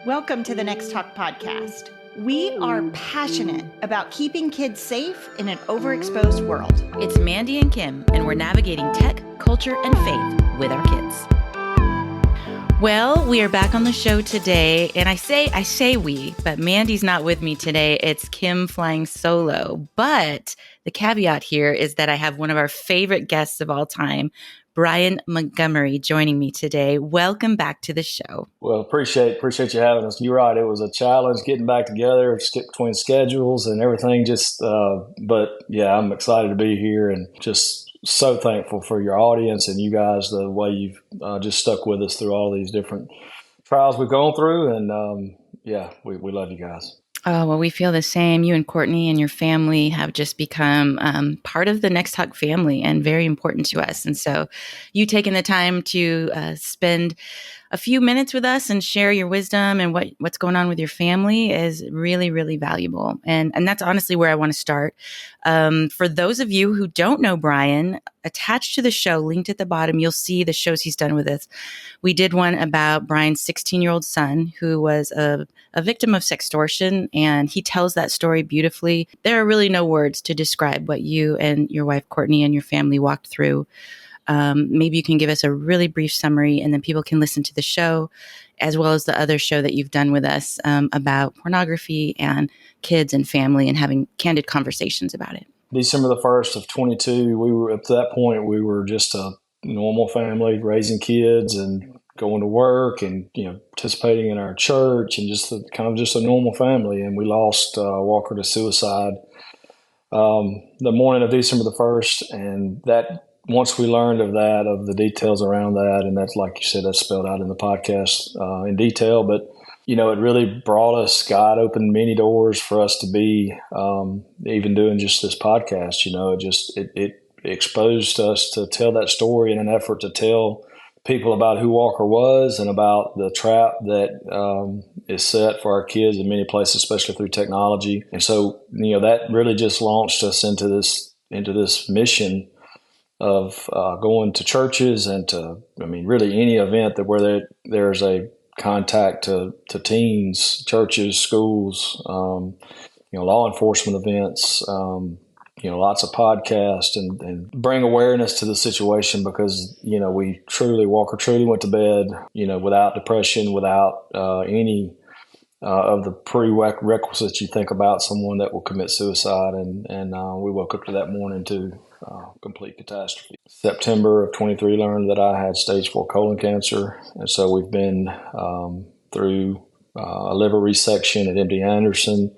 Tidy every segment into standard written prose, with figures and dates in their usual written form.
Welcome to the Next Talk podcast. We are passionate about keeping kids safe in an overexposed world. It's Mandy and Kim, and we're navigating tech, culture, and faith with our kids. Well, we are back on the show today, and I say we, but Mandy's not with me today. It's Kim flying solo. But the caveat here is that I have one of our favorite guests of all time, Brian Montgomery, joining me today. Welcome back to the show. Well, appreciate you having us. You're right. It was a challenge getting back together, between schedules and everything. But yeah, I'm excited to be here and just so thankful for your audience and you guys, the way you've just stuck with us through all these different trials we've gone through. And we love you guys. Oh, well, we feel the same. You and Courtney and your family have just become part of the Next Talk family and very important to us. And so you taking the time to spend a few minutes with us and share your wisdom and what's going on with your family is really, really valuable. And that's honestly where I want to start. For those of you who don't know Brian, attached to the show, linked at the bottom, you'll see the shows he's done with us. We did one about Brian's 16-year-old son who was a victim of sextortion, and he tells that story beautifully. There are really no words to describe what you and your wife, Courtney, and your family walked through. Maybe you can give us a really brief summary, and then people can listen to the show, as well as the other show that you've done with us about pornography and kids and family and having candid conversations about it. December the 1st of 22, we were up to that point, we were just a normal family raising kids and going to work and, participating in our church and just a normal family. And we lost Walker to suicide the morning of December the 1st. And that, once we learned of the details around that, and that's, like you said, that's spelled out in the podcast in detail, but it really brought us, God opened many doors for us to be, even doing just this podcast. It exposed us to tell that story in an effort to tell people about who Walker was and about the trap that is set for our kids in many places, especially through technology. And so, that really just launched us into this mission of going to churches and really any event where there's a contact to teens, churches, schools, law enforcement events, lots of podcasts and bring awareness to the situation because, Walker truly went to bed, without depression, without any of the prerequisites you think about someone that will commit suicide. And we woke up to that morning to complete catastrophe. September of 23 learned that I had stage 4 colon cancer. And so we've been through a liver resection at MD Anderson,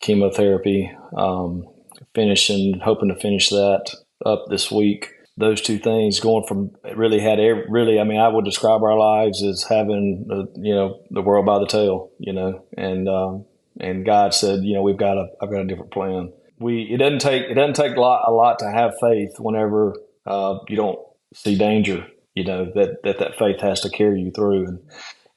chemotherapy, hoping to finish that up this week. Those two things going from I would describe our lives as having, the world by the tail, and God said, I've got a different plan. It doesn't take a lot to have faith whenever you don't see danger, that faith has to carry you through.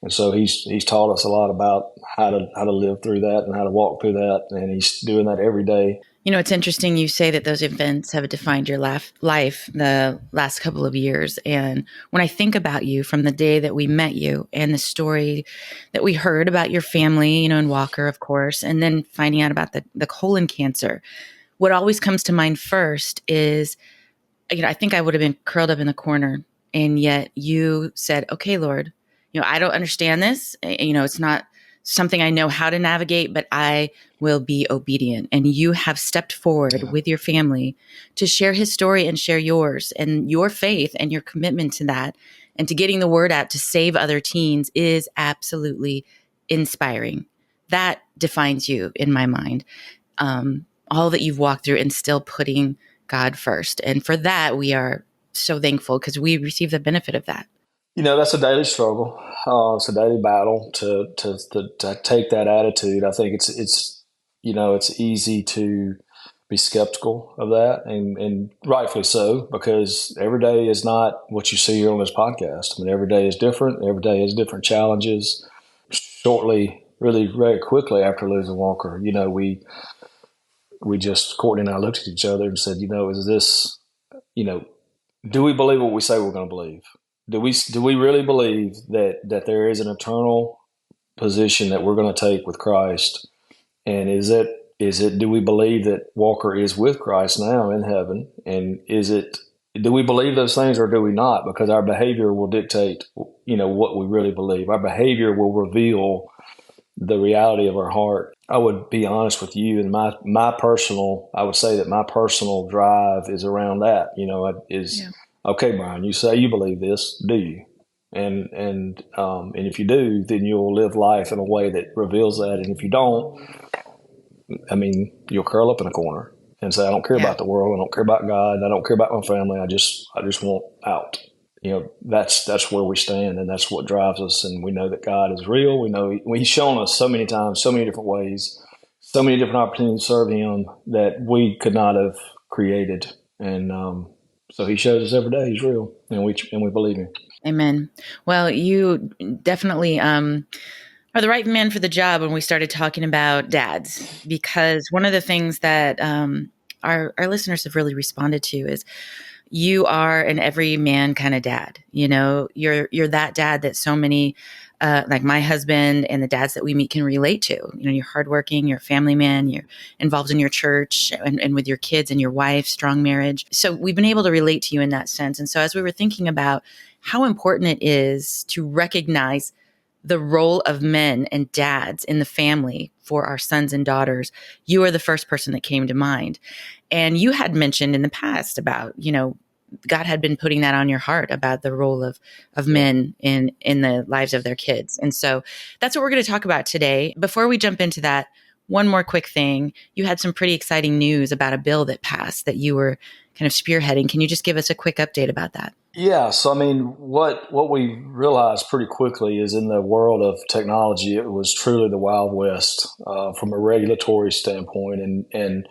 And so he's taught us a lot about how to live through that and how to walk through that. And he's doing that every day. It's interesting you say that those events have defined your life the last couple of years. And when I think about you from the day that we met you and the story that we heard about your family, and Walker, of course, and then finding out about the colon cancer, what always comes to mind first is, I think I would have been curled up in the corner. And yet you said, okay, Lord, I don't understand this. It's not something I know how to navigate, but I will be obedient. And you have stepped forward with your family to share his story and share yours, and your faith and your commitment to that and to getting the word out to save other teens is absolutely inspiring. That defines you in my mind. All that you've walked through and still putting God first. And for that, we are so thankful because we receive the benefit of that. That's a daily struggle. It's a daily battle to take that attitude. I think it's easy to be skeptical of that, and rightfully so, because every day is not what you see here on this podcast. Every day is different. Every day has different challenges. Shortly, really very quickly after losing Walker, we just, Courtney and I looked at each other and said, is this, do we believe what we say we're going to believe? do we really believe that there is an eternal position that we're going to take with Christ? And do we believe that Walker is with Christ now in heaven? And do we believe those things or do we not? Because our behavior will dictate, what we really believe. Our behavior will reveal the reality of our heart. I would be honest with you, and I would say that my personal drive is around that. Okay, Brian, you say you believe this, do you? And if you do, then you'll live life in a way that reveals that. And if you don't, you'll curl up in a corner and say, I don't care about the world. I don't care about God. I don't care about my family. I just want out. That's where we stand, and that's what drives us. And we know that God is real. We know He's shown us so many times, so many different ways, so many different opportunities to serve Him that we could not have created. And so He shows us every day He's real, and we believe Him. Amen. Well, you definitely are the right man for the job when we started talking about dads, because one of the things that our listeners have really responded to is you are an everyman kind of dad. You're that dad that so many, like my husband and the dads that we meet can relate to. You're hardworking, you're a family man, you're involved in your church and with your kids and your wife, strong marriage. So we've been able to relate to you in that sense. And so as we were thinking about how important it is to recognize the role of men and dads in the family for our sons and daughters, you are the first person that came to mind. And you had mentioned in the past about, God had been putting that on your heart about the role of men in the lives of their kids. And so that's what we're going to talk about today. Before we jump into that, one more quick thing. You had some pretty exciting news about a bill that passed that you were kind of spearheading. Can you just give us a quick update about that? Yeah. So, what we realized pretty quickly is in the world of technology, it was truly the Wild West from a regulatory standpoint. And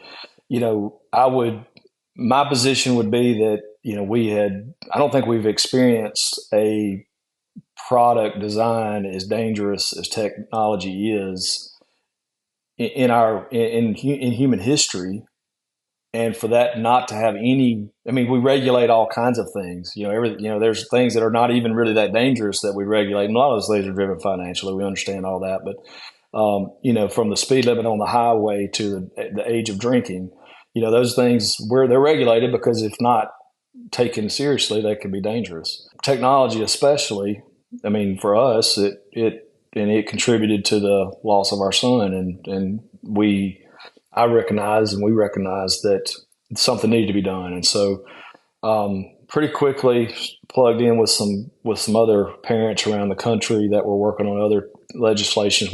my position would be that, I don't think we've experienced a product design as dangerous as technology is in human history. And for that not to have any, we regulate all kinds of things. There's things that are not even really that dangerous that we regulate. And a lot of those things are driven financially. We understand all that. But, from the speed limit on the highway to the age of drinking, those things they're regulated because if not taken seriously, they can be dangerous. Technology, especially, for us, it contributed to the loss of our son. And we recognize that something needed to be done. And so pretty quickly plugged in with some other parents around the country that were working on other legislations.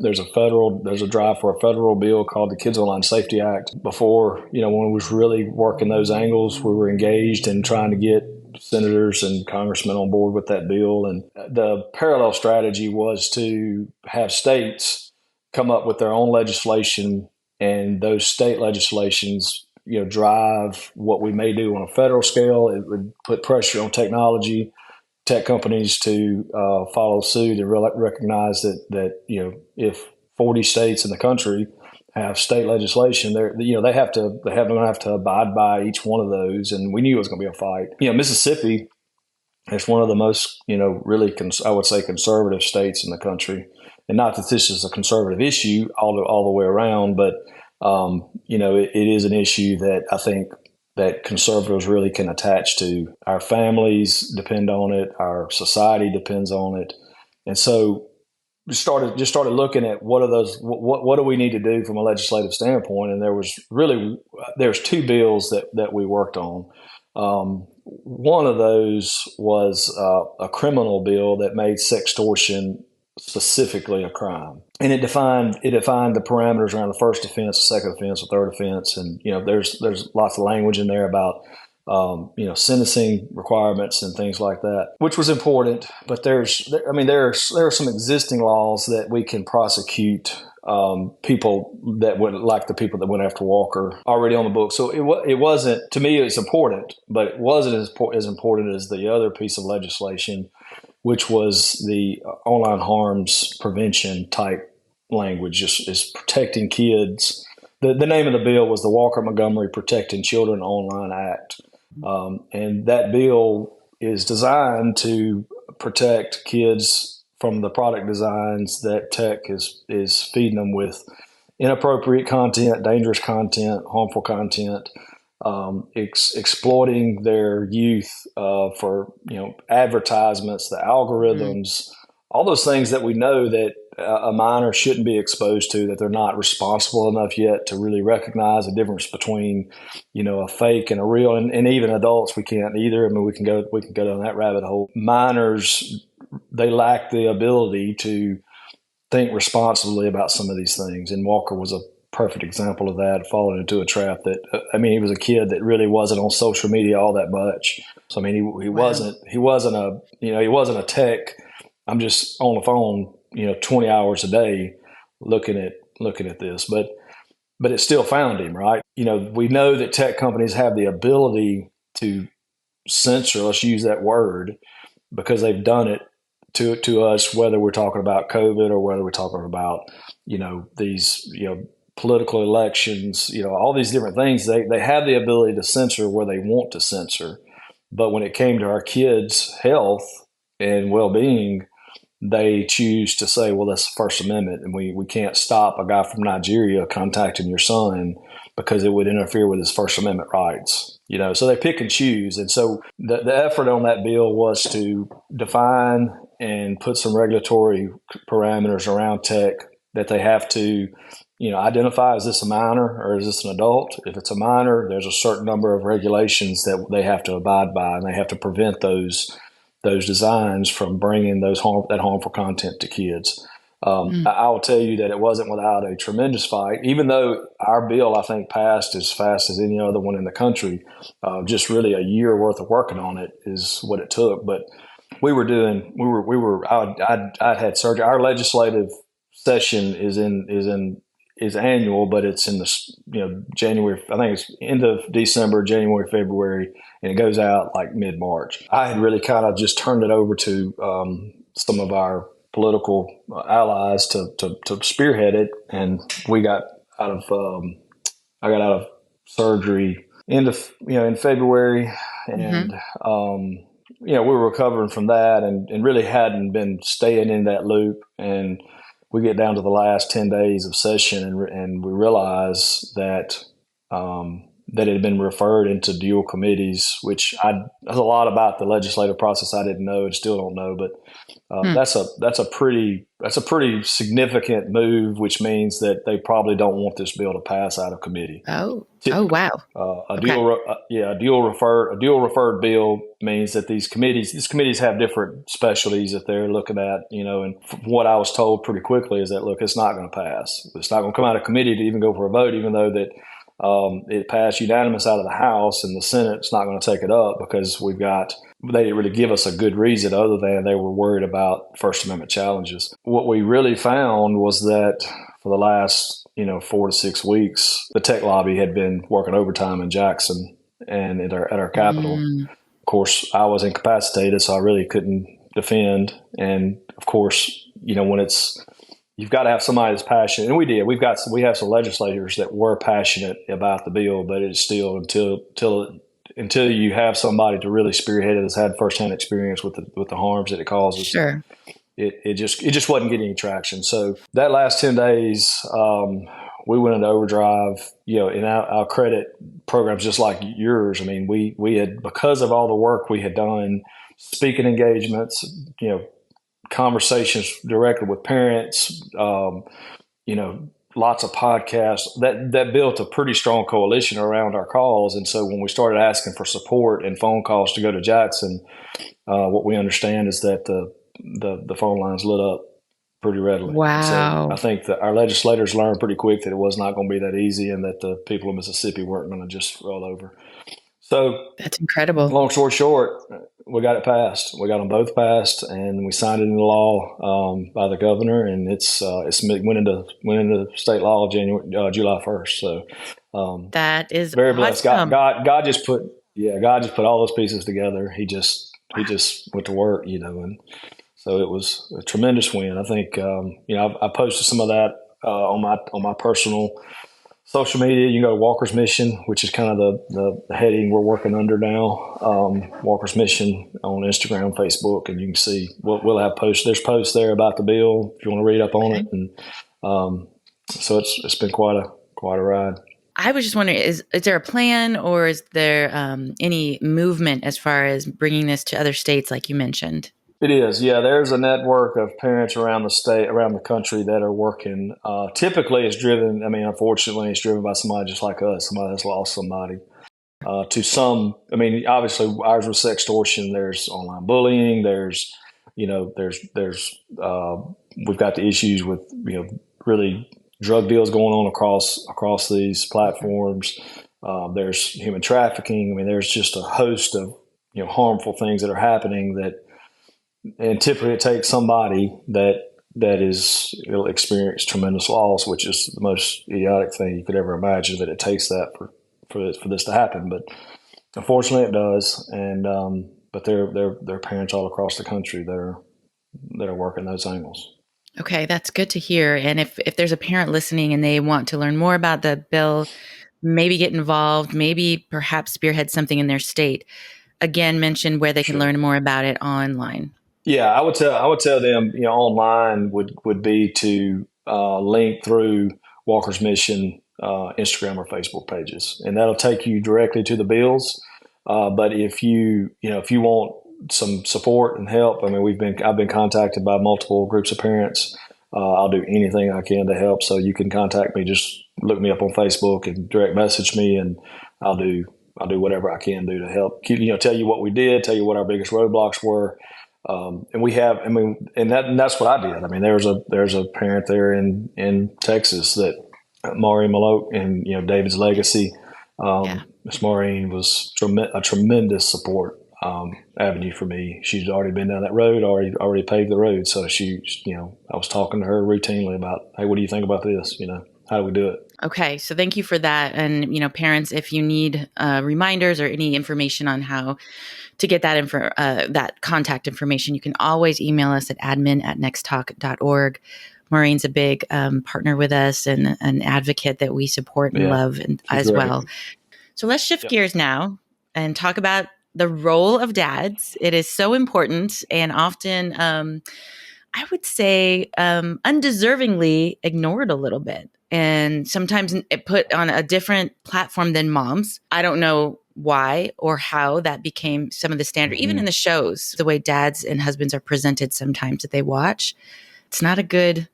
There's a drive for a federal bill called the Kids Online Safety Act. Before, when we was really working those angles, we were engaged in trying to get senators and congressmen on board with that bill. And the parallel strategy was to have states come up with their own legislation, and those state legislations, drive what we may do on a federal scale. It would put pressure on tech companies to follow suit and recognize that if 40 states in the country have state legislation, they have to abide by each one of those. And we knew it was going to be a fight. Mississippi is one of the most really I would say conservative states in the country. And not that this is a conservative issue all the way around, but it is an issue that I think that conservatives really can attach to. Our families depend on it. Our society depends on it. And so we started looking at what do we need to do from a legislative standpoint. And there's two bills that we worked on. One of those was a criminal bill that made sextortion specifically a crime, and it defined the parameters around the first offense, the second offense, the third offense, and there's lots of language in there about sentencing requirements and things like that, which was important. But there are some existing laws that we can prosecute people that went, like the people that went after Walker, already on the book. So it wasn't, to me, it's important, but it wasn't as important as the other piece of legislation, which was the online harms prevention type language, is protecting kids. The name of the bill was the Walker Montgomery Protecting Children Online Act. And that bill is designed to protect kids from the product designs that tech is feeding them with inappropriate content, dangerous content, harmful content, exploiting their youth for advertisements, the algorithms, all those things that we know that a minor shouldn't be exposed to, that they're not responsible enough yet to really recognize the difference between a fake and a real, and even adults we can't either. I mean, we can go down that rabbit hole. Minors, they lack the ability to think responsibly about some of these things, and Walker was a perfect example of that, falling into a trap that, he was a kid that really wasn't on social media all that much. So, he wasn't a tech. I'm just on the phone, 20 hours a day looking at this, but it still found him, right? We know that tech companies have the ability to censor, let's use that word, because they've done it to us, whether we're talking about COVID or whether we're talking about, these, political elections, all these different things. They have the ability to censor where they want to censor. But when it came to our kids' health and well-being, they choose to say, well, that's the First Amendment, and we can't stop a guy from Nigeria contacting your son because it would interfere with his First Amendment rights. So they pick and choose. And so the effort on that bill was to define and put some regulatory parameters around tech that they have to, identify, is this a minor or is this an adult? If it's a minor, there's a certain number of regulations that they have to abide by, and they have to prevent those designs from bringing that harmful content to kids. I will tell you that it wasn't without a tremendous fight, even though our bill, I think, passed as fast as any other one in the country. Just really a year worth of working on it is what it took. But I'd had surgery. Our legislative session is annual, but it's in the January. I think it's end of December, January, February, and it goes out like mid-March. I had really kind of just turned it over to some of our political allies to spearhead it, and we got out of I got out of surgery in February, and we were recovering from that, and really hadn't been staying in that loop. And we get down to the last 10 days of session, and we realize that that it had been referred into dual committees, which there's a lot about the legislative process I didn't know and still don't know, but that's a pretty significant move, which means that they probably don't want this bill to pass out of committee. Oh wow! A dual referred bill means that these committees have different specialties that they're looking at, and what I was told pretty quickly is that, look, it's not going to pass. It's not going to come out of committee to even go for a vote, even though that it passed unanimous out of the House, and the Senate's not going to take it up because they didn't really give us a good reason other than they were worried about First Amendment challenges. What we really found was that for the last 4 to 6 weeks, the tech lobby had been working overtime in Jackson and at our Capitol. Of course, I was incapacitated, so I really couldn't defend. And of course, when you've got to have somebody that's passionate, and we did. We have some legislators that were passionate about the bill, but it's still until you have somebody to really spearhead it that's had firsthand experience with the harms that it causes. Sure. It just wasn't getting any traction. So that last 10 days, we went into overdrive. In our credit programs, just like yours. We had, because of all the work we had done, speaking engagements, conversations directly with parents, lots of podcasts, that built a pretty strong coalition around our cause. And so when we started asking for support and phone calls to go to Jackson, what we understand is that the phone lines lit up pretty readily. Wow. So I think that our legislators learned pretty quick that it was not going to be that easy, and that the people of Mississippi weren't going to just roll over. So that's incredible. Long story short, we got it passed. We got them both passed, and we signed it into law by the governor, and it went into state law July 1st. So that is very blessed. Awesome. God just put all those pieces together. He just went to work, and so it was a tremendous win. I think I posted some of that on my personal Social media, you can go to Walker's Mission, which is kind of the heading we're working under now. Walker's Mission on Instagram, Facebook, and you can see we'll have posts. There's posts there about the bill if you want to read up on it, and so it's been quite a ride. I was just wondering, is there a plan, or is there any movement as far as bringing this to other states, like you mentioned? It is, yeah. There's a network of parents around the country that are working. Typically, it's driven. I mean, unfortunately, it's driven by somebody just like us, somebody that's lost somebody. To some, I mean, obviously, ours was sextortion. There's online bullying. There's we've got the issues with really drug deals going on across these platforms. There's human trafficking. I mean, there's just a host of harmful things that are happening and typically it takes somebody that will experience tremendous loss, which is the most idiotic thing you could ever imagine, that it takes that for this to happen. But unfortunately it does. And, but there are parents all across the country that are working those angles. Okay. That's good to hear. And if there's a parent listening and they want to learn more about the bill, maybe get involved, maybe perhaps spearhead something in their state, again, mention where they can learn more about it online. Yeah, I would tell them, online would be to link through Walker's Mission Instagram or Facebook pages, and that'll take you directly to the bills. But if you want some support and help, I mean, I've been contacted by multiple groups of parents. I'll do anything I can to help. So you can contact me. Just look me up on Facebook and direct message me, and I'll do whatever I can do to help. Tell you what we did, tell you what our biggest roadblocks were. And we have, and that's what I did. I mean, there's a parent there in Texas that Maureen Maloke and, David's legacy. Miss Maureen was a tremendous support avenue for me. She's already been down that road, already paved the road. So I was talking to her routinely about, hey, what do you think about this? How do we do it? Okay. So thank you for that. And, parents, if you need reminders or any information on how to get that contact information, you can always email us at admin@nexttalk.org. Maureen's a big partner with us and an advocate that we support and love as well. So let's shift gears now and talk about the role of dads. It is so important and often, I would say, undeservingly ignored a little bit. And sometimes it put on a different platform than moms. I don't know why or how that became some of the standard, even in the shows, the way dads and husbands are presented sometimes that they watch. It's not a good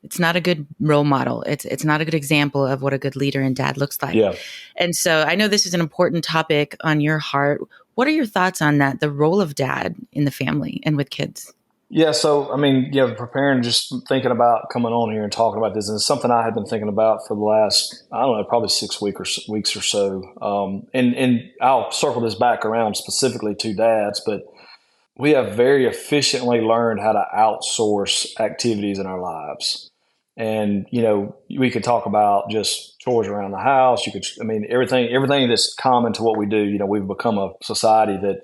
role model. It's not a good example of what a good leader and dad looks like. Yeah. And so I know this is an important topic on your heart. What are your thoughts on that, the role of dad in the family and with kids? Yeah. So, preparing, just thinking about coming on here and talking about this, and it's something I had been thinking about for the last, I don't know, probably 6 weeks or so. And I'll circle this back around specifically to dads, but we have very efficiently learned how to outsource activities in our lives. And, we could talk about just chores around the house. Everything that's common to what we do, we've become a society that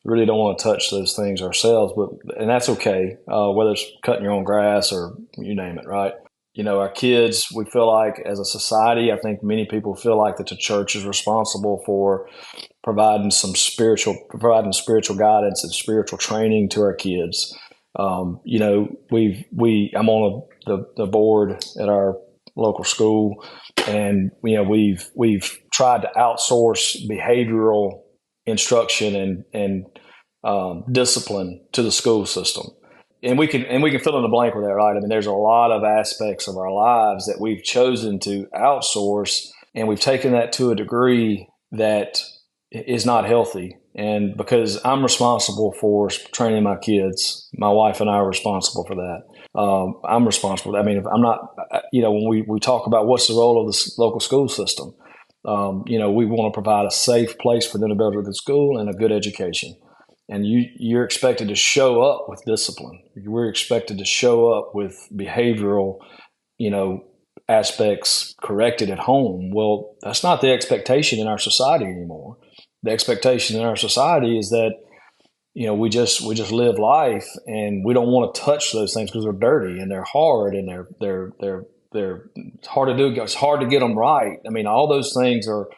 really don't want to touch those things ourselves, and that's okay. Whether it's cutting your own grass or you name it, right? Our kids, we feel like as a society, I think many people feel like that the church is responsible for providing spiritual guidance and spiritual training to our kids. I'm on the board at our local school, and we've tried to outsource behavioral instruction and discipline to the school system. And we can fill in the blank with that, right? There's a lot of aspects of our lives that we've chosen to outsource, and we've taken that to a degree that is not healthy. And because I'm responsible for training my kids, my wife and I are responsible for that. I'm responsible. If I'm not, when we talk about what's the role of the local school system, we want to provide a safe place for them to be able to go to school and a good education. And you're expected to show up with discipline. We're expected to show up with behavioral, aspects corrected at home. Well, that's not the expectation in our society anymore. The expectation in our society is that, we just live life, and we don't want to touch those things because they're dirty and they're hard and they're it's hard to do. It's hard to get them right. I mean, all those things are,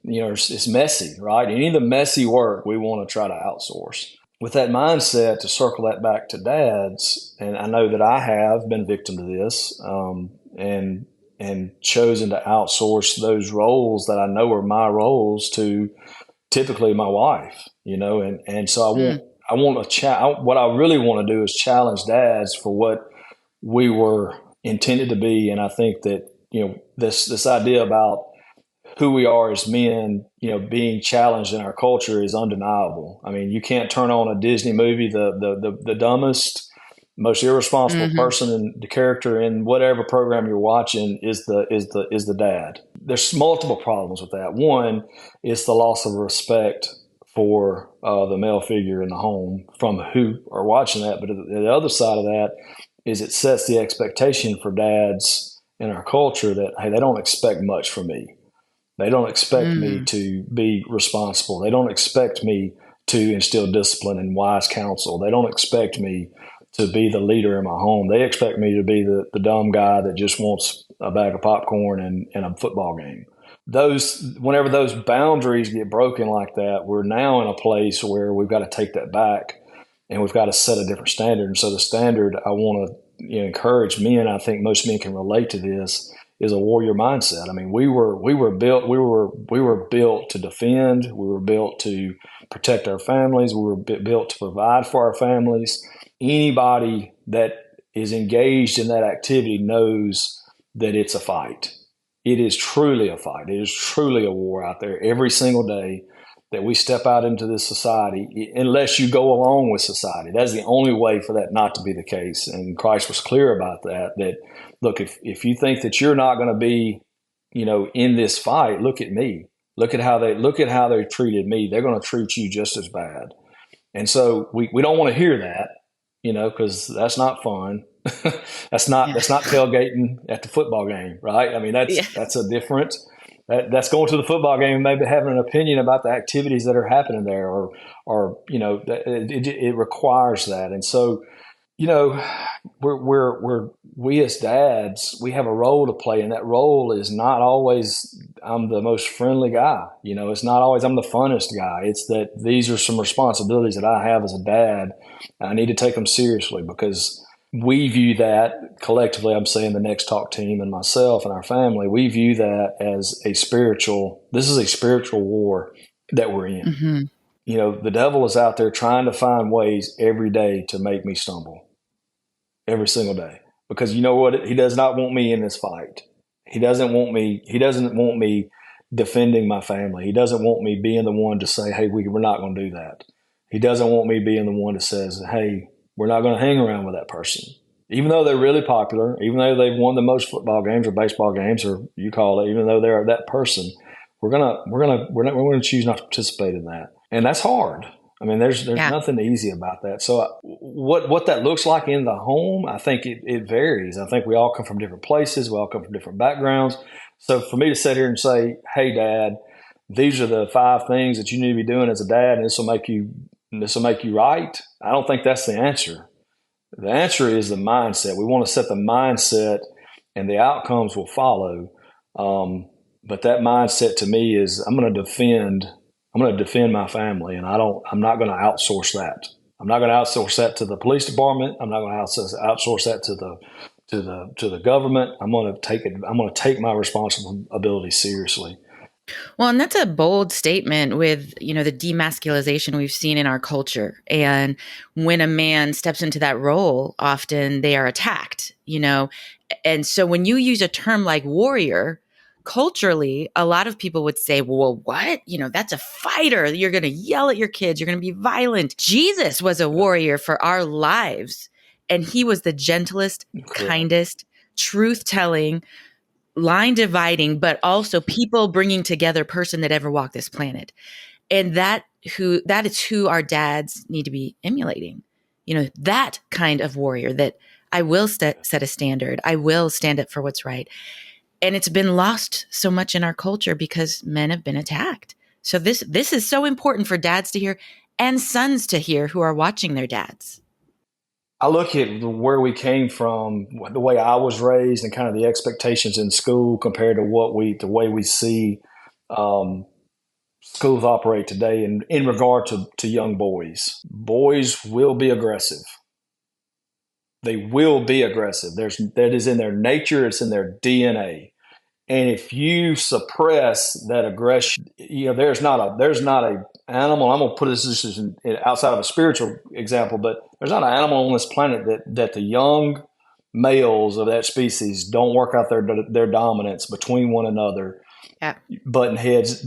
it's messy, right? Any of the messy work we want to try to outsource. With that mindset, to circle that back to dads, and I know that I have been victim to this, and chosen to outsource those roles that I know are my roles to typically my wife, and so what I really want to do is challenge dads for what we were intended to be. And I think that, this idea about who we are as men, being challenged in our culture is undeniable. I mean, you can't turn on a Disney movie, the dumbest, most irresponsible person in the character in whatever program you're watching is the dad. There's multiple problems with that. One is the loss of respect for the male figure in the home from who are watching that. But the other side of that is it sets the expectation for dads in our culture that, hey, they don't expect much from me. They don't expect me to be responsible. They don't expect me to instill discipline and wise counsel. They don't expect me to be the leader in my home. They expect me to be the dumb guy that just wants a bag of popcorn and a football game. Whenever those boundaries get broken like that, we're now in a place where we've got to take that back and we've got to set a different standard. And so the standard I want to encourage men, I think most men can relate to this, is a warrior mindset. I mean, we were built to defend. We were built to protect our families. We were built to provide for our families. Anybody that is engaged in that activity knows that it's a fight. It is truly a fight. It is truly a war out there every single day that we step out into this society, unless you go along with society. That's the only way for that not to be the case. And Christ was clear about that look, if you think that you're not going to be, in this fight, look at me. Look at how they treated me. They're going to treat you just as bad. And so we don't want to hear that, because that's not fun. That's not tailgating at the football game, right? I mean, that's a different. That's going to the football game and maybe having an opinion about the activities that are happening there, or it requires that. And so, we as dads, we have a role to play, and that role is not always I'm the most friendly guy. It's not always I'm the funnest guy. It's that these are some responsibilities that I have as a dad. And I need to take them seriously because we view that collectively. I'm saying the Next Talk team and myself and our family, we view that as this is a spiritual war that we're in. Mm-hmm. The devil is out there trying to find ways every day to make me stumble. Every single day. Because you know what? He does not want me in this fight. He doesn't want me defending my family. He doesn't want me being the one to say, hey, we're not going to do that. He doesn't want me being the one that says, hey, we're not going to hang around with that person. Even though they're really popular, even though they've won the most football games or baseball games, or you call it, even though they're that person, we're going to choose not to participate in that. And that's hard. I mean, there's nothing easy about that. So what that looks like in the home, I think it varies. I think we all come from different places. We all come from different backgrounds. So for me to sit here and say, hey, Dad, these are the 5 things that you need to be doing as a dad, and this will make you right, I don't think that's the answer. The answer is the mindset. We want to set the mindset, and the outcomes will follow. But that mindset to me is I'm going to defend my family, and I'm not going to outsource that. I'm not going to outsource that to the police department. I'm not going to outsource that to the government. I'm going to take my responsibility seriously. Well, and that's a bold statement with, the demasculization we've seen in our culture. And when a man steps into that role, often they are attacked, And so when you use a term like warrior, culturally, a lot of people would say, well, what? That's a fighter. You're going to yell at your kids. You're going to be violent. Jesus was a warrior for our lives. And he was the gentlest, kindest, truth-telling, line dividing, but also people bringing together person that ever walked this planet. And that is who our dads need to be emulating. That kind of warrior that I will set a standard. I will stand up for what's right. And it's been lost so much in our culture because men have been attacked. So this is so important for dads to hear and sons to hear who are watching their dads. I look at where we came from, the way I was raised, and kind of the expectations in school compared to the way we see um, schools operate today in regard to young boys. Boys will be aggressive. They will be aggressive. That is in their nature. It's in their DNA. And if you suppress that aggression, there's not a animal. I'm gonna put this just outside of a spiritual example, but there's not an animal on this planet that the young males of that species don't work out their dominance between one another, Yeah. button heads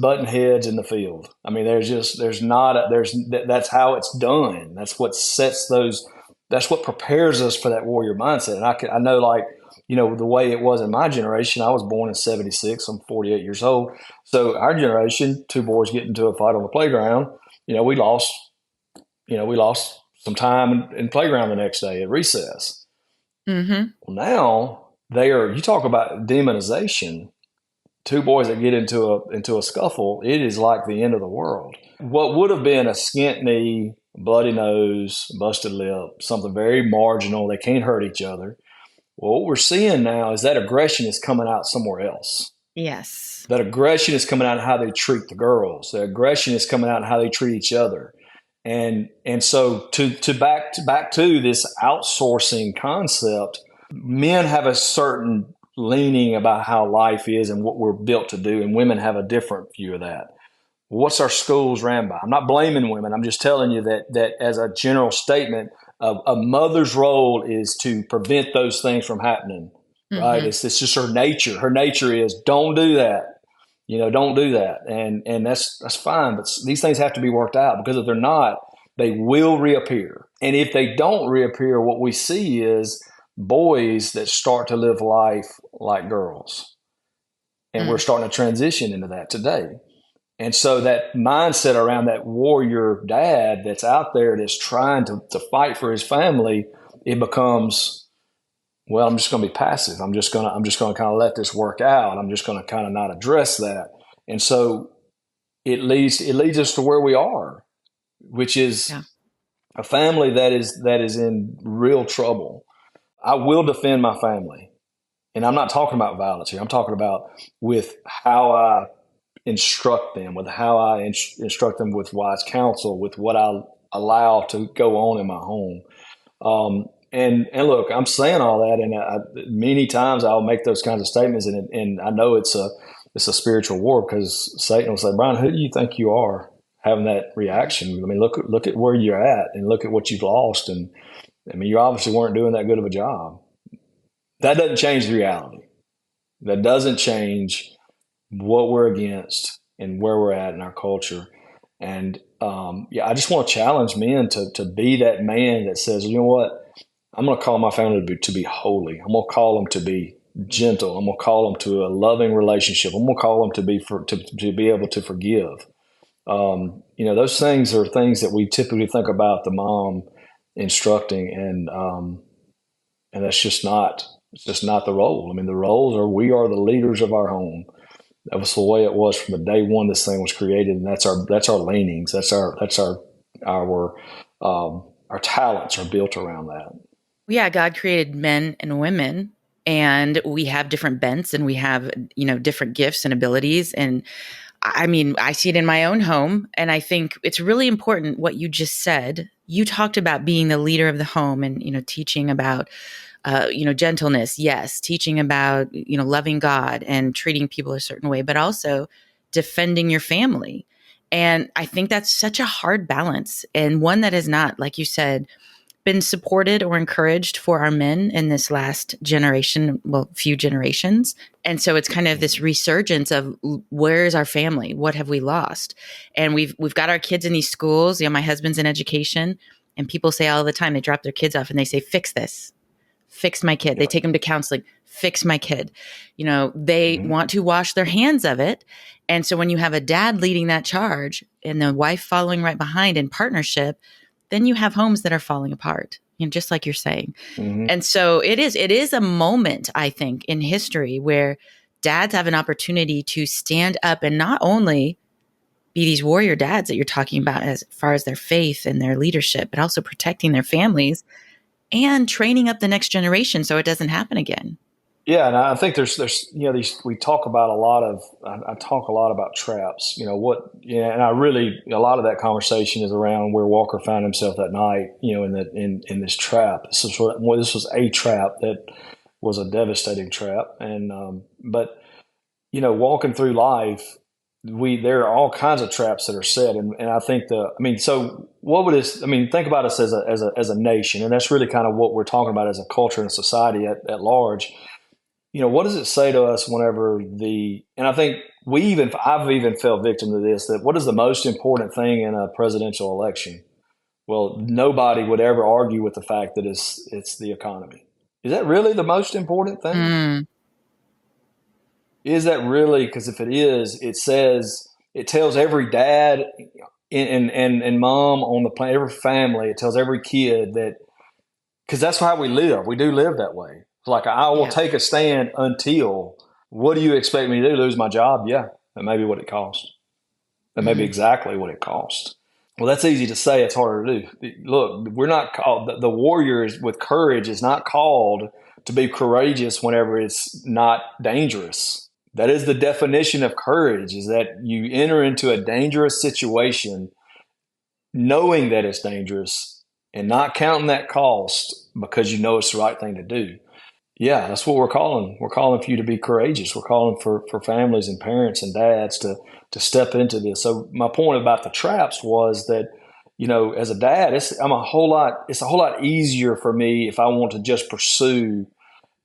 in the field. I mean, that's how it's done. That's what prepares us for that warrior mindset. And I know, like, the way it was in my generation. I was born in 76. I'm 48 years old. So our generation, two boys get into a fight on the playground. We lost some time in playground the next day at recess. Mm-hmm. Well, now you talk about demonization. Two boys that get into a scuffle, it is like the end of the world. What would have been a skint knee, bloody nose, busted lip, something very marginal, they can't hurt each other. Well, what we're seeing now is that aggression is coming out somewhere else. Yes. That aggression is coming out in how they treat the girls. The aggression is coming out in how they treat each other. And so to back to this outsourcing concept, men have a certain leaning about how life is and what we're built to do, and women have a different view of that. What's our schools ran by? I'm not blaming women. I'm just telling you that as a general statement, a mother's role is to prevent those things from happening. Right? Mm-hmm. It's just her nature. Her nature is don't do that. Don't do that. And that's fine. But these things have to be worked out, because if they're not, they will reappear. And if they don't reappear, what we see is boys that start to live life like girls. And we're starting to transition into that today. And so that mindset around that warrior dad that's out there that's trying to fight for his family, it becomes, well, I'm just going to be passive. I'm just going to kind of let this work out. I'm just going to kind of not address that. And so it leads us to where we are, which is a family that is in real trouble. I will defend my family. And I'm not talking about violence here. I'm talking about with how I instruct them, with how I instruct them with wise counsel, with what I allow to go on in my home. And look, I'm saying all that, and many times I'll make those kinds of statements, and I know it's a spiritual war, because Satan will say, Brian, who do you think you are having that reaction? I mean, look at where you're at, and look at what you've lost, and I mean, you obviously weren't doing that good of a job. That doesn't change the reality. That doesn't change what we're against and where we're at in our culture. And I just want to challenge men to be that man that says, you know what, I'm going to call my family to be holy. I'm going to call them to be gentle. I'm going to call them to a loving relationship. I'm going to call them to be able to forgive. Those things are things that we typically think about the mom instructing, and that's just not the role. I mean, the roles are, we are the leaders of our home. That was the way it was from the day one this thing was created, and that's our leanings. That's our talents are built around that. Yeah, God created men and women, and we have different bents, and we have different gifts and abilities. And I mean, I see it in my own home, and I think it's really important what you just said. You talked about being the leader of the home, and teaching about gentleness, yes, teaching about, loving God and treating people a certain way, but also defending your family. And I think that's such a hard balance, and one that has not, like you said, been supported or encouraged for our men in this last generation, few generations. And so it's kind of this resurgence of, where is our family? What have we lost? And we've got our kids in these schools. My husband's in education, and people say all the time, they drop their kids off and they say, fix this. Fix my kid. They take them to counseling. Fix my kid. They want to wash their hands of it. And so when you have a dad leading that charge and the wife following right behind in partnership, then you have homes that are falling apart, just like you're saying. Mm-hmm. And so it is a moment, I think, in history where dads have an opportunity to stand up and not only be these warrior dads that you're talking about as far as their faith and their leadership, but also protecting their families. and training up the next generation so it doesn't happen again. Yeah, and I think there's we talk about a lot of I talk a lot about traps. And I really a lot of that conversation is around where Walker found himself that night. In this trap. This was a trap that was a devastating trap, and but walking through life, there are all kinds of traps that are set, and I think so what would this? Think about us as a nation, and that's really kind of what we're talking about as a culture and a society at large. What does it say to us whenever and I think I've even fell victim to this, that what is the most important thing in a presidential election? Well, nobody would ever argue with the fact that it's the economy. Is that really the most important thing? Mm. Is that really? Because if it is, it tells every dad and mom on the planet, every family, it tells every kid that, because that's how we live. We do live that way. Like, I will take a stand until, what do you expect me to do? Lose my job? Yeah. That may be what it costs. That may be exactly what it costs. Well, that's easy to say. It's harder to do. Look, we're not called, the warriors with courage is not called to be courageous whenever it's not dangerous. That is the definition of courage, is that you enter into a dangerous situation knowing that it's dangerous and not counting that cost because you know it's the right thing to do. Yeah, that's what we're calling. We're calling for you to be courageous. We're calling for families and parents and dads to step into this. So my point about the traps was that, as a dad, it's a whole lot easier for me if I want to just pursue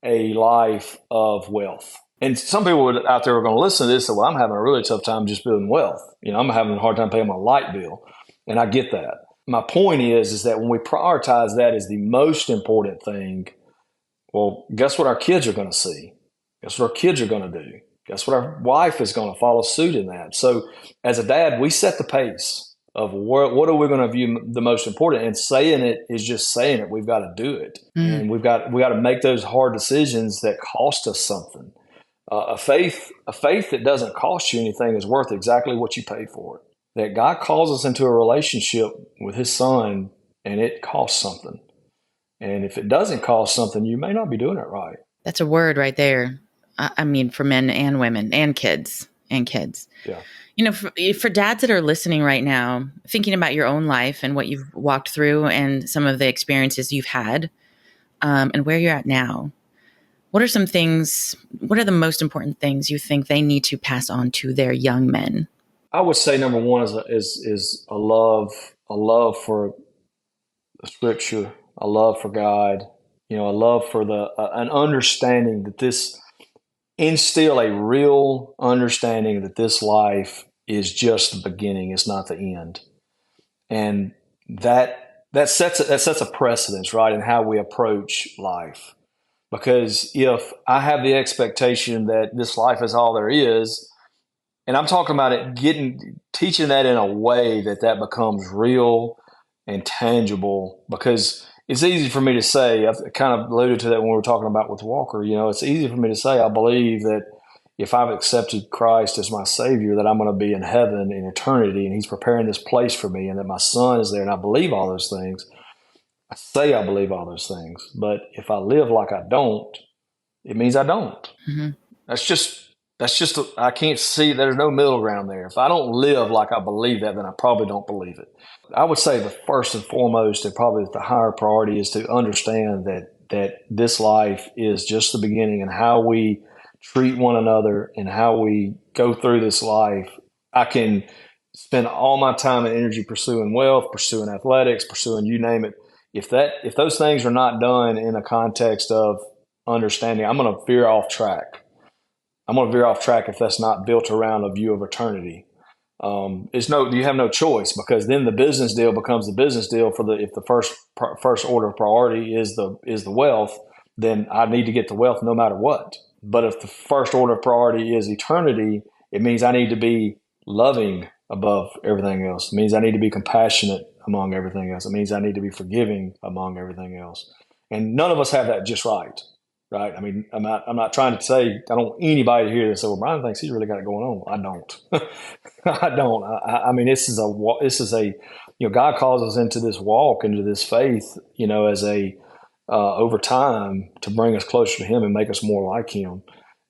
a life of wealth. And some people out there are going to listen to this and say, well, I'm having a really tough time just building wealth. I'm having a hard time paying my light bill. And I get that. My point is that when we prioritize that as the most important thing, well, guess what our kids are going to see? Guess what our kids are going to do? Guess what our wife is going to follow suit in that? So as a dad, we set the pace of what are we going to view the most important, and saying it is just saying it. We've got to do it. And we got to make those hard decisions that cost us something. A faith that doesn't cost you anything is worth exactly what you paid for it. That God calls us into a relationship with his son, and it costs something. And if it doesn't cost something, you may not be doing it right. That's a word right there. For men and women and kids. Yeah. For dads that are listening right now, thinking about your own life and what you've walked through and some of the experiences you've had, and where you're at now, what are the most important things you think they need to pass on to their young men? I would say number one is a love for the scripture, a love for God, a love for an understanding that instill a real understanding that this life is just the beginning. It's not the end. And that sets a precedence, right, in how we approach life. Because if I have the expectation that this life is all there is, and I'm talking about teaching that in a way that becomes real and tangible, because it's easy for me to say, I've kind of alluded to that when we were talking about with Walker, it's easy for me to say, I believe that if I've accepted Christ as my Savior, that I'm going to be in heaven in eternity, and he's preparing this place for me, and that my son is there, and I believe all those things. I say I believe all those things, but if I live like I don't, it means I don't. Mm-hmm. I can't see, there's no middle ground there. If I don't live like I believe that, then I probably don't believe it. I would say the first and foremost, and probably the higher priority, is to understand that this life is just the beginning, and how we treat one another and how we go through this life. I can spend all my time and energy pursuing wealth, pursuing athletics, pursuing you name it. If those things are not done in a context of understanding, I'm going to veer off track. If that's not built around a view of eternity. You have no choice, because then the business deal becomes the business deal if the first order of priority is the wealth, then I need to get the wealth no matter what. But if the first order of priority is eternity, it means I need to be loving above everything else. It means I need to be compassionate among everything else. It means I need to be forgiving among everything else. And none of us have that just right. Right. I'm not trying to say, I don't want anybody to hear this. So, well, Brian thinks he's really got it going on. I don't. I don't. This is a God calls us into this walk, into this faith, as a over time to bring us closer to him and make us more like him.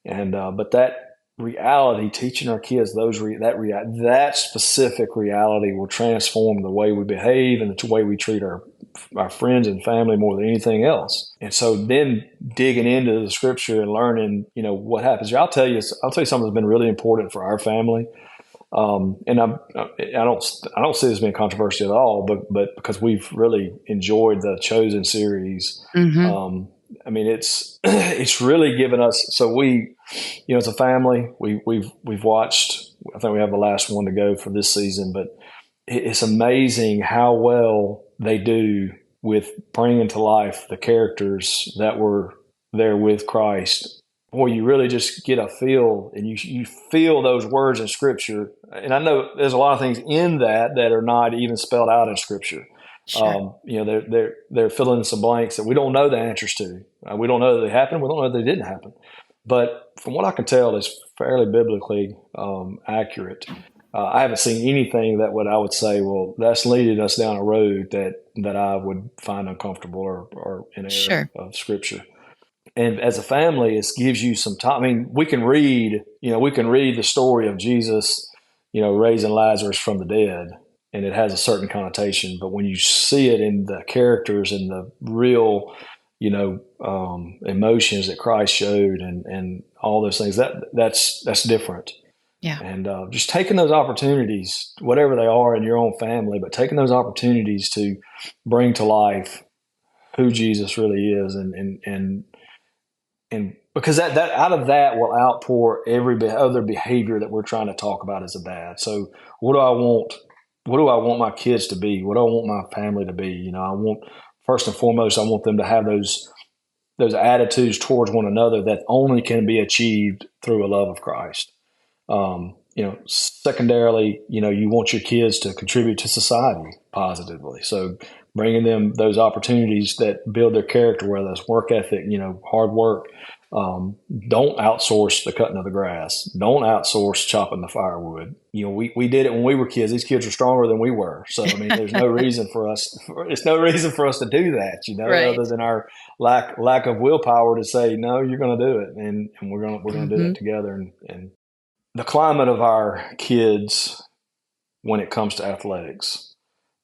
And but that reality, teaching our kids that specific reality will transform the way we behave and the way we treat our friends and family more than anything else. And so then digging into the scripture and learning, what happens here. I'll tell you something that's been really important for our family. And I don't see this being controversial at all, but because we've really enjoyed the Chosen series. Mm-hmm. It's really given us, so we, as a family, we've watched, I think we have the last one to go for this season, but it's amazing how well they do with bringing to life the characters that were there with Christ. Boy, you really just get a feel, and you feel those words in Scripture. And I know there's a lot of things in that are not even spelled out in Scripture. Sure. They're filling in some blanks that we don't know the answers to. We don't know that they happened. We don't know that they didn't happen. But from what I can tell, it's fairly biblically accurate. I haven't seen anything that I would say, well, that's leading us down a road that I would find uncomfortable or in error of Scripture. And as a family, it gives you some time. I mean, we can read the story of Jesus, raising Lazarus from the dead, and it has a certain connotation. But when you see it in the characters and the real, emotions that Christ showed and all those things, that's different. Yeah. And just taking those opportunities, whatever they are in your own family, but taking those opportunities to bring to life who Jesus really is, and because that out of that will outpour every other behavior that we're trying to talk about as a dad. So what do I want? What do I want my kids to be? What do I want my family to be? I want, first and foremost, I want them to have those attitudes towards one another that only can be achieved through a love of Christ. Secondarily, you want your kids to contribute to society positively. So bringing them those opportunities that build their character, whether that's work ethic, hard work. Don't outsource the cutting of the grass. Don't outsource chopping the firewood. We did it when we were kids. These kids are stronger than we were. So, there's no reason for us. It's no reason for us to do that, right. Other than our lack of willpower to say, no, you're going to do it. And we're going to do that together. And the climate of our kids when it comes to athletics.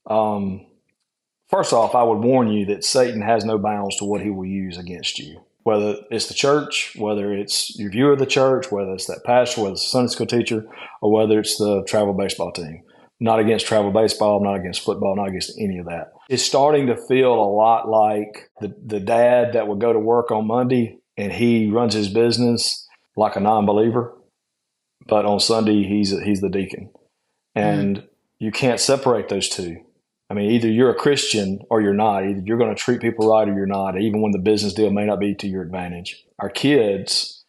First off, I would warn you that Satan has no bounds to what he will use against you. Whether it's the church, whether it's your view of the church, whether it's that pastor, whether it's a Sunday school teacher, or whether it's the travel baseball team. Not against travel baseball, not against football, not against any of that. It's starting to feel a lot like the dad that would go to work on Monday and he runs his business like a non-believer, but on Sunday he's the deacon. And you can't separate those two. Either you're a Christian or you're not. Either you're going to treat people right or you're not, even when the business deal may not be to your advantage. Our kids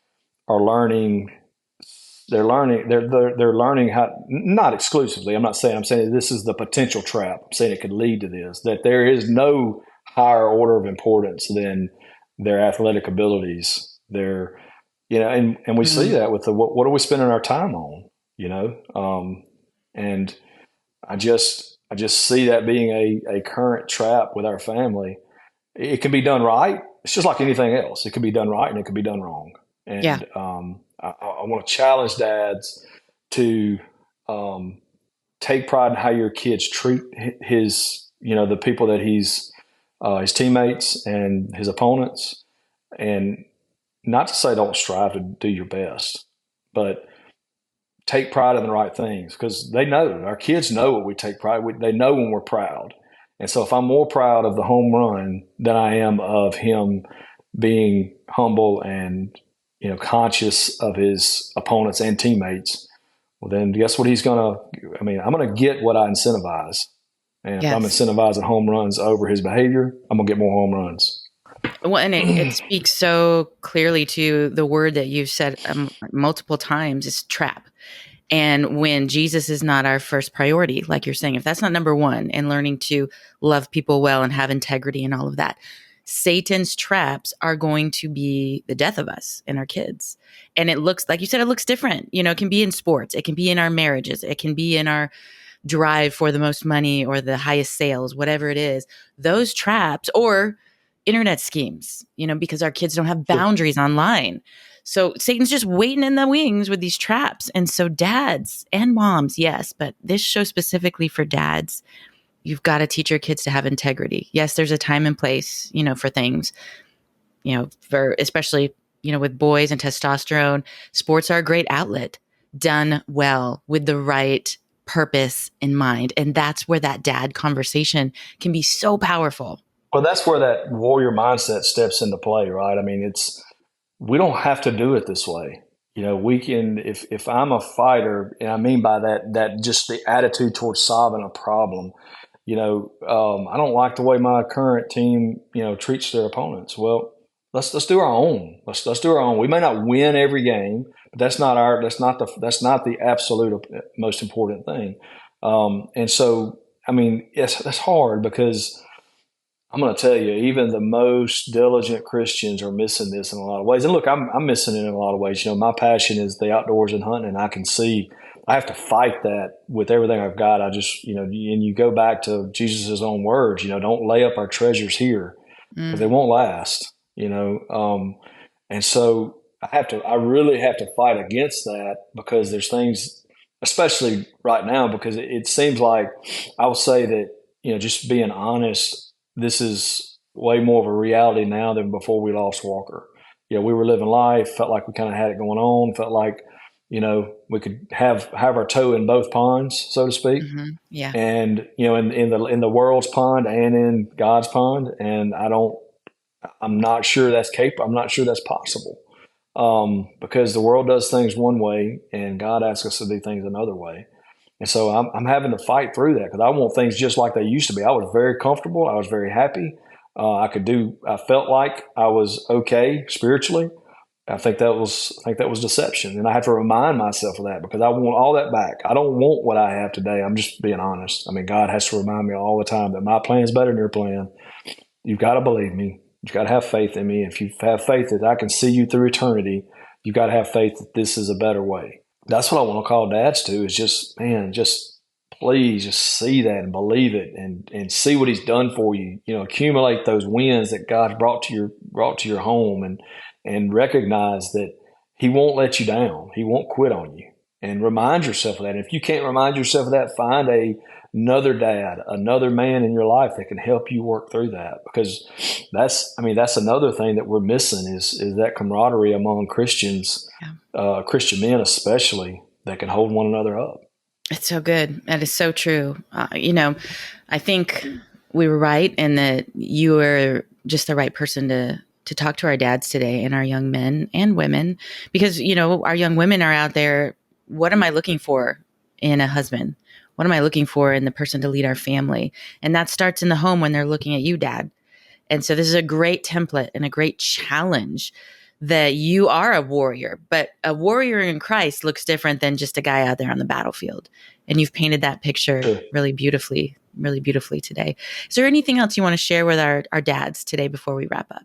are learning. They're learning how, not exclusively. I'm saying this is the potential trap. I'm saying it could lead to this, that there is no higher order of importance than their athletic abilities. And we see that with what are we spending our time on, and I just see that being a current trap with our family. It can be done right. It's just like anything else. It can be done right and it can be done wrong. And I want to challenge dads to take pride in how your kids treat his, the people that he's his teammates and his opponents, and not to say don't strive to do your best, but take pride in the right things, because they know, our kids know what we take pride. They know when we're proud. And so if I'm more proud of the home run than I am of him being humble and, conscious of his opponents and teammates, well, then guess what he's going to, I'm going to get what I incentivize. And if I'm incentivizing home runs over his behavior, I'm going to get more home runs. Well, and it speaks so clearly to the word that you've said multiple times is trap. And when Jesus is not our first priority, like you're saying, if that's not number one, and learning to love people well and have integrity and all of that, Satan's traps are going to be the death of us and our kids. And it looks, like you said, it looks different. It can be in sports. It can be in our marriages. It can be in our drive for the most money or the highest sales, whatever it is. Those traps, or internet schemes, because our kids don't have boundaries online. So Satan's just waiting in the wings with these traps. And so dads and moms, yes, but this show specifically for dads, you've got to teach your kids to have integrity. Yes, there's a time and place, for things, for especially, with boys and testosterone. Sports are a great outlet done well with the right purpose in mind. And that's where that dad conversation can be so powerful. Well, that's where that warrior mindset steps into play, right? I mean, we don't have to do it this way. We can, if I'm a fighter, and I mean by that just the attitude towards solving a problem. I don't like the way my current team, treats their opponents. Well, let's do our own. Let's do our own. We may not win every game, but that's not the absolute most important thing. And so, I mean, yes, that's hard because I'm going to tell you, even the most diligent Christians are missing this in a lot of ways. And look, I'm missing it in a lot of ways. My passion is the outdoors and hunting, and I can see I have to fight that with everything I've got. I just, and you go back to Jesus' own words, don't lay up our treasures here because they won't last, and so I really have to fight against that because there's things, especially right now, because it seems like I will say that, just being honest, this is way more of a reality now than before we lost Walker. We were living life, felt like we kind of had it going on, felt like, we could have our toe in both ponds, so to speak. Mm-hmm. Yeah. And, in the world's pond and in God's pond. And I'm not sure that's capable. I'm not sure that's possible. Because the world does things one way and God asks us to do things another way. And so I'm having to fight through that because I want things just like they used to be. I was very comfortable. I was very happy. I felt like I was okay spiritually. I think that was deception. And I have to remind myself of that because I want all that back. I don't want what I have today. I'm just being honest. I mean, God has to remind me all the time that my plan is better than your plan. You've got to believe me. You've got to have faith in me. If you have faith that I can see you through eternity, you've got to have faith that this is a better way. That's what I want to call dads to is just please just see that and believe it and see what he's done for you. Accumulate those wins that God's brought to your home and recognize that he won't let you down. He won't quit on you. And remind yourself of that. And if you can't remind yourself of that, find another dad, another man in your life that can help you work through that. Because that's another thing that we're missing is that camaraderie among Christians, Christian men especially, that can hold one another up. It's so good. That is so true. I think we were right in that you were just the right person to talk to our dads today and our young men and women, because, our young women are out there. What am I looking for in a husband? What am I looking for in the person to lead our family? And that starts in the home when they're looking at you, Dad. And so this is a great template and a great challenge that you are a warrior, but a warrior in Christ looks different than just a guy out there on the battlefield. And you've painted that picture really beautifully today. Is there anything else you want to share with our dads today before we wrap up?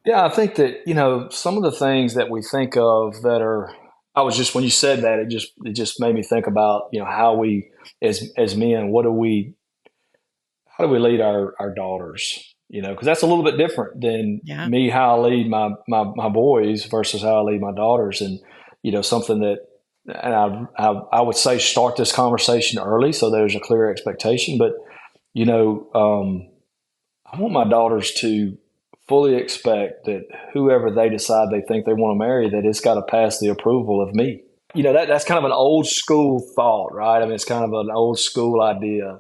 Yeah, I think that, some of the things that we think of that are, when you said that, it just made me think about, how we, as men, how do we lead our daughters? Because that's a little bit different than me, how I lead my boys versus how I lead my daughters. And, something that, and I would say start this conversation early so there's a clear expectation. But, I want my daughters to fully expect that whoever they decide they think they want to marry, that it's got to pass the approval of me. That's kind of an old school thought, right? I mean, it's kind of an old school idea.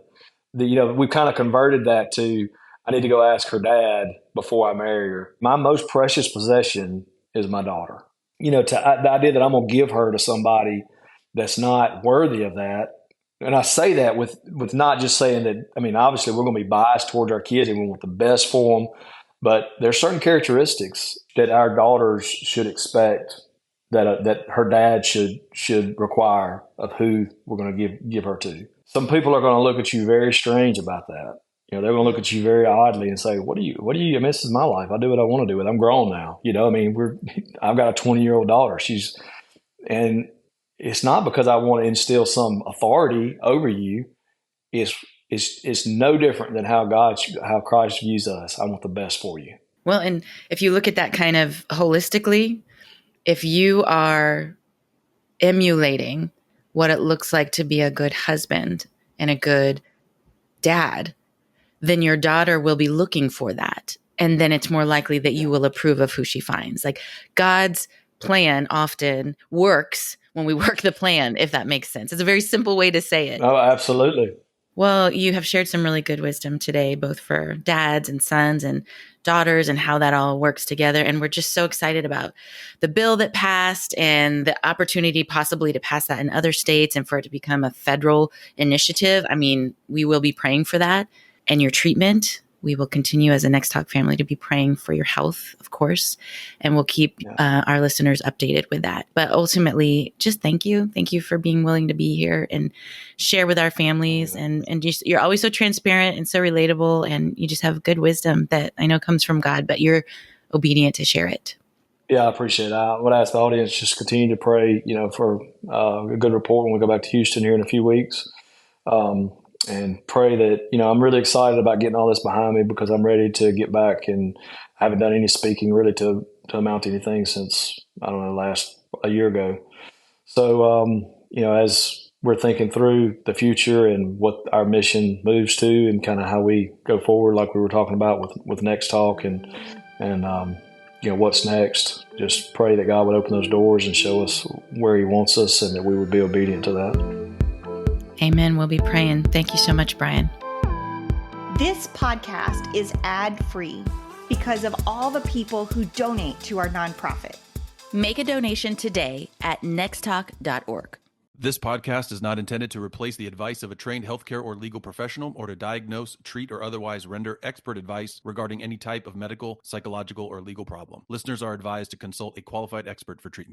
We've kind of converted that to, I need to go ask her dad before I marry her. My most precious possession is my daughter. The idea that I'm going to give her to somebody that's not worthy of that. And I say that with not just saying that, I mean, obviously we're going to be biased towards our kids and we want the best for them. But there's certain characteristics that our daughters should expect that her dad should require of who we're going to give her to. Some people are going to look at you very strange about that. They're going to look at you very oddly and say, what do you, I mean, this is my life. I do what I want to do with it. I'm grown now. I've got a 20-year-old daughter. And it's not because I want to instill some authority over you. It's no different than how Christ views us. I want the best for you. Well, and if you look at that kind of holistically, if you are emulating what it looks like to be a good husband and a good dad, then your daughter will be looking for that. And then it's more likely that you will approve of who she finds. Like God's plan often works when we work the plan, if that makes sense. It's a very simple way to say it. Oh, absolutely. Well, you have shared some really good wisdom today, both for dads and sons and daughters and how that all works together. And we're just so excited about the bill that passed and the opportunity possibly to pass that in other states and for it to become a federal initiative. I mean, we will be praying for that and your treatment. We will continue as a Next Talk family to be praying for your health, of course, and we'll keep our listeners updated with that. But ultimately, just thank you. Thank you for being willing to be here and share with our families. And you're always so transparent and so relatable, and you just have good wisdom that I know comes from God, but you're obedient to share it. Yeah, I appreciate that. I would ask the audience just continue to pray, for a good report when we go back to Houston here in a few weeks. And pray that, I'm really excited about getting all this behind me because I'm ready to get back, and I haven't done any speaking really to amount to anything since, I don't know, a year ago. So, as we're thinking through the future and what our mission moves to and kind of how we go forward, like we were talking about with Next Talk and what's next, just pray that God would open those doors and show us where he wants us and that we would be obedient to that. Amen. We'll be praying. Thank you so much, Brian. This podcast is ad-free because of all the people who donate to our nonprofit. Make a donation today at nexttalk.org. This podcast is not intended to replace the advice of a trained healthcare or legal professional or to diagnose, treat, or otherwise render expert advice regarding any type of medical, psychological, or legal problem. Listeners are advised to consult a qualified expert for treatment.